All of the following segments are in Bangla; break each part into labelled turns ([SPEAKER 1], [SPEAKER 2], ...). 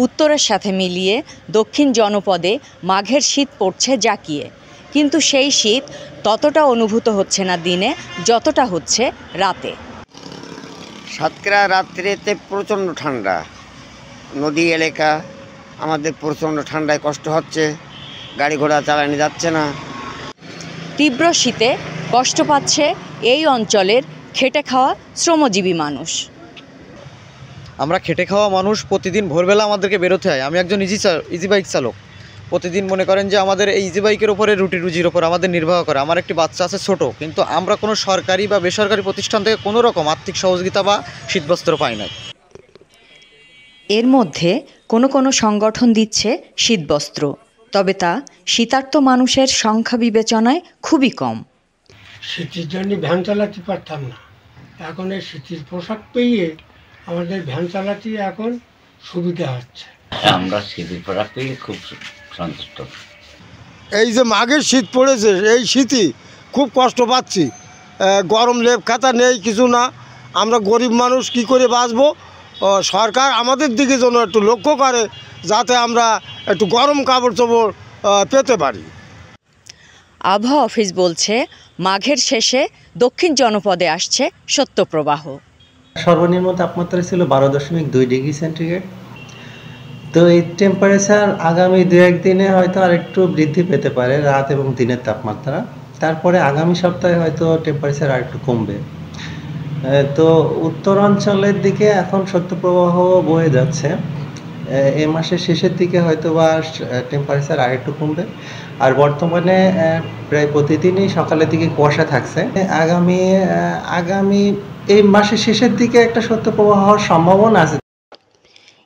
[SPEAKER 1] উত্তরের সাথে মিলিয়ে দক্ষিণ জনপদে মাঘের শীত পড়ছে জাঁকিয়ে, কিন্তু সেই শীত ততটা অনুভূত হচ্ছে না দিনে যতটা হচ্ছে রাতে।
[SPEAKER 2] সাতক্ষীরা রাত্রিতে প্রচণ্ড ঠান্ডা, নদী এলাকা, আমাদের প্রচণ্ড ঠান্ডায় কষ্ট হচ্ছে, গাড়ি ঘোড়া চালানো যাচ্ছে না।
[SPEAKER 1] তীব্র শীতে কষ্ট পাচ্ছে এই অঞ্চলের খেটে খাওয়া শ্রমজীবী মানুষ।
[SPEAKER 3] আমরা খেটে খাওয়া মানুষ, প্রতিদিন ভোরবেলা আমাদেরকে বেরোতে হয়। আমি একজন ইজি বাইক চালক। প্রতিদিন মনে করেন যে আমাদের এই ইজি বাইকের ওপরে রুজির ওপর আমাদের নির্বাহ করে। আমার একটি বাচ্চা আছে ছোট, কিন্তু আমরা কোনো সরকারি বা বেসরকারি প্রতিষ্ঠান থেকে কোনো রকম আর্থিক সহযোগিতা বা শীতবস্ত্র পাই না।
[SPEAKER 1] এর মধ্যে কোনো সংগঠন দিচ্ছে শীতবস্ত্র, তবে তা শীতার্ত মানুষের সংখ্যা বিবেচনায় খুবই কম।
[SPEAKER 4] শীতের জন্য ভ্যান চালাতে পারতাম না, এখন এই শীতের পোশাক পেয়ে আমাদের ভ্যান চালাতে এখন সুবিধা হচ্ছে।
[SPEAKER 5] আমরা শীতের পোশাক পেয়ে খুব সন্তুষ্ট।
[SPEAKER 6] এই যে মাঘের শীত পড়েছে, এই শীতই খুব কষ্ট পাচ্ছি। গরম লেপ খাতা নেই, কিছু না। আমরা গরিব মানুষ কি করে বাঁচবো? সরকার আমাদের দিকে যেন একটু লক্ষ্য করে, যাতে আমরা একটু গরম কাপড় চোপড় পেতে পারি।
[SPEAKER 1] আবহাওয়া অফিস বলছে মাঘের শেষে দক্ষিণ জনপদে আসছে শৈত্যপ্রবাহ।
[SPEAKER 7] সর্বনিম্ন তাপমাত্রা ছিল 12.2 ডিগ্রি সেন্টিগ্রেড। তো এই টেম্পারেচার আগামী 2-1 দিনে হয়তো আর একটু বৃদ্ধি পেতে পারে, রাত এবং দিনের তাপমাত্রা। তারপরে আগামী সপ্তাহে হয়তো টেম্পারেচার আর একটু কমবে। তো উত্তরাঞ্চলের দিকে এখন শৈত্যপ্রবাহ বয়ে যাচ্ছে। এই মাসের শেষের দিকে হয়তো বা টেম্পারেচার আর একটু কমবে। আর বর্তমানে প্রায় প্রতিদিনই সকালের দিকে কুয়াশা থাকছে। আগামী এই মাসের শেষের দিকে একটা শৈত্যপ্রবাহ হওয়ার সম্ভাবনা আছে।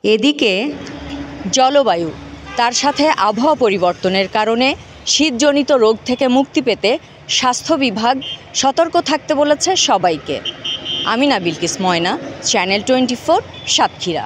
[SPEAKER 1] এদিকে জলবায়ু, তার সাথে আবহাওয়া পরিবর্তনের কারণে শীতজনিত রোগ থেকে মুক্তি পেতে স্বাস্থ্য বিভাগ সতর্ক থাকতে বলেছে সবাইকে। আমিনা বিলকিস ময়না, চ্যানেল 24, সাতক্ষীরা।